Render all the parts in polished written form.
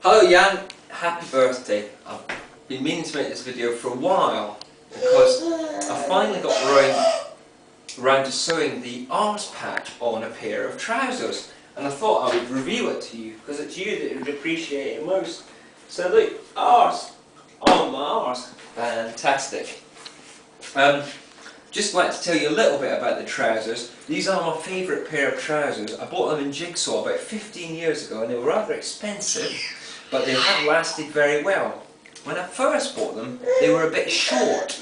Hello Jan, happy birthday. I've been meaning to make this video for a while because I finally got around to sewing the arse patch on a pair of trousers, and I thought I would reveal it to you because it's you that would appreciate it most. So look, arse on my arse. Fantastic. Just like to tell you a little bit about the trousers. These are my favourite pair of trousers. I bought them in Jigsaw about 15 years ago and they were rather expensive, but they have lasted very well. When I first bought them, they were a bit short.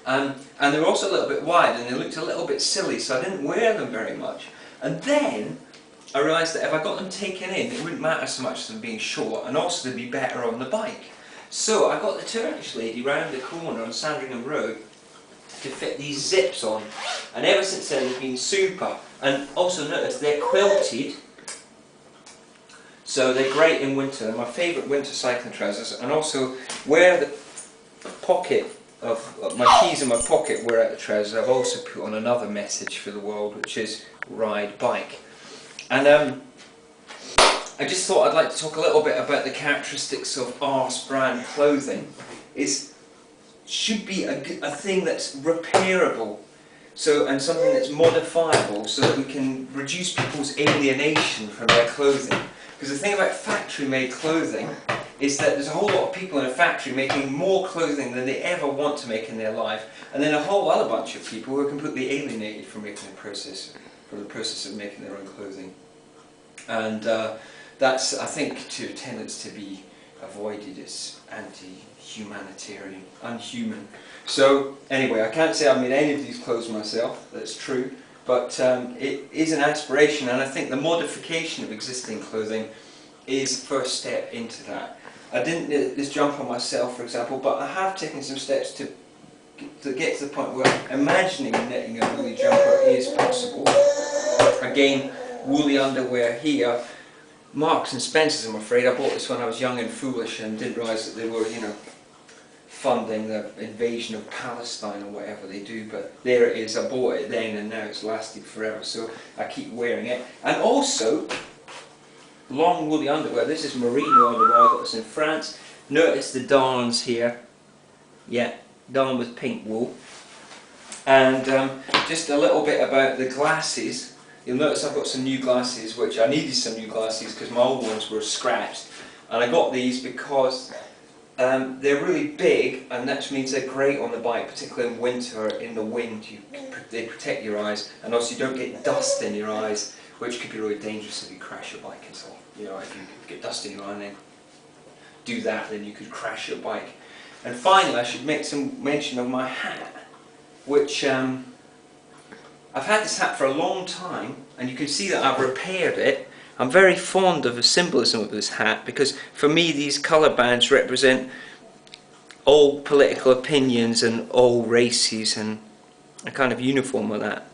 And they were also a little bit wide and they looked a little bit silly, so I didn't wear them very much. And then I realised that if I got them taken in, it wouldn't matter so much as them being short, and also they'd be better on the bike. So I got the Turkish lady round the corner on Sandringham Road to fit these zips on, and ever since then they've been super. And also notice they're quilted, so they're great in winter. They're my favourite winter cycling trousers. And also where the pocket of my keys in my pocket were at the trousers, I've also put on another message for the world, which is ride bike. And I just thought I'd like to talk a little bit about the characteristics of arse brand clothing. Should be a thing that's repairable, and something that's modifiable, so that we can reduce people's alienation from their clothing. Because the thing about factory-made clothing is that there's a whole lot of people in a factory making more clothing than they ever want to make in their life, and then a whole other bunch of people who are completely alienated from the process of making their own clothing. And that's, I think, tends to be avoided. It's anti-humanitarian, unhuman. So anyway, I can't say I've made any of these clothes myself, that's true, but it is an aspiration, and I think the modification of existing clothing is the first step into that. I didn't knit this jumper myself, for example, but I have taken some steps to get to the point where imagining knitting a woolly jumper is possible. Again, woolly underwear here. Marks and Spencer's, I'm afraid. I bought this when I was young and foolish and didn't realise that they were, funding the invasion of Palestine or whatever they do, but there it is. I bought it then and now it's lasted forever, so I keep wearing it. And also, long woolly underwear. This is merino underwear. I got this in France. Notice the darns here. Yeah, darn with pink wool. And just a little bit about the glasses. You'll notice I've got some new glasses, which I needed some new glasses because my old ones were scratched. And I got these because they're really big, and that means they're great on the bike, particularly in winter, in the wind. They protect your eyes, and also you don't get dust in your eyes, which could be really dangerous if you crash your bike and so on. If you get dust in your eye and then do that, then you could crash your bike. And finally, I should make some mention of my hat, which I've had this hat for a long time, and you can see that I've repaired it. I'm very fond of the symbolism of this hat because for me these colour bands represent all political opinions and all races, and a kind of uniform of that.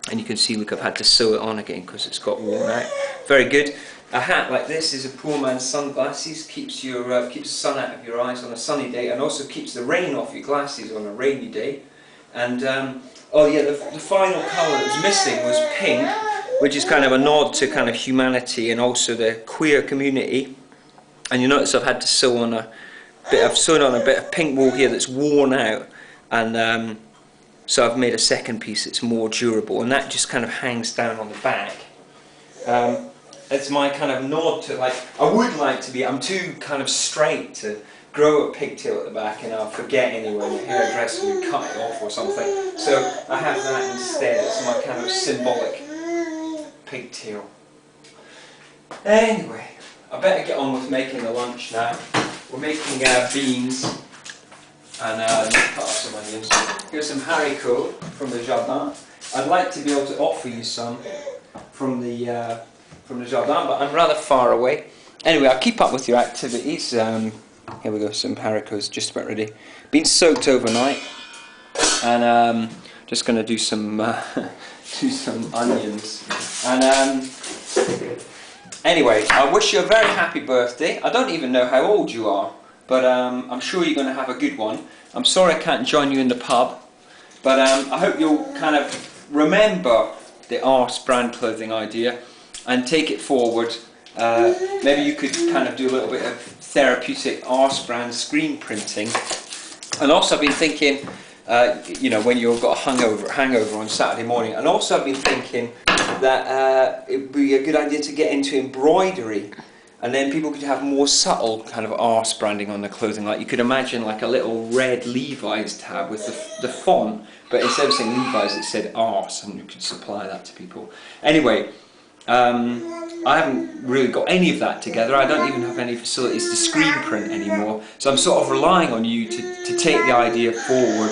And you can see, look, I've had to sew it on again because it's got worn out. Very good. A hat like this is a poor man's sunglasses, keeps the sun out of your eyes on a sunny day, and also keeps the rain off your glasses on a rainy day. And oh yeah, the final colour that was missing was pink, which is kind of a nod to kind of humanity and also the queer community. And you notice I've had to sew on I've sewn on a bit of pink wool here that's worn out, and so I've made a second piece that's more durable, and that just kind of hangs down on the back. It's my kind of nod to, I would like to be, I'm too kind of straight to grow a pigtail at the back, and I'll forget anyway, the hairdresser would cut it off or something. So I have that instead. It's my kind of symbolic pigtail. Anyway, I better get on with making the lunch now. We're making beans and cut up some onions. Here's some haricots from the jardin. I'd like to be able to offer you some from the jardin, but I'm rather far away. Anyway, I'll keep up with your activities. Here we go, some haricots just about ready. Been soaked overnight, and just going to do some onions. And anyway, I wish you a very happy birthday. I don't even know how old you are, but I'm sure you're going to have a good one. I'm sorry I can't join you in the pub, but I hope you'll kind of remember the arse brand clothing idea and take it forward maybe you could kind of do a little bit of therapeutic arse brand screen printing. And also I've been thinking, you know, when you've got a hangover on Saturday morning, and also I've been thinking that it would be a good idea to get into embroidery, and then people could have more subtle kind of arse branding on their clothing. Like you could imagine like a little red Levi's tab with the font, but instead of saying Levi's it said arse, and you could supply that to people. Anyway, I haven't really got any of that together. I don't even have any facilities to screen print anymore, so I'm sort of relying on you to take the idea forward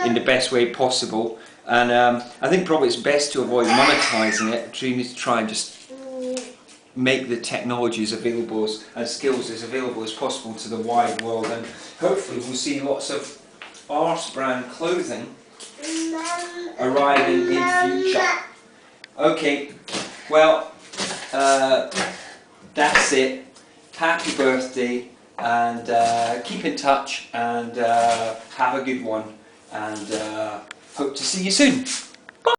in the best way possible. And I think probably it's best to avoid monetizing it. You need to try and just make the technologies available and skills as available as possible to the wide world, and hopefully we'll see lots of arse brand clothing arriving in future. Okay, well, that's it. Happy birthday, and keep in touch, and have a good one, and hope to see you soon.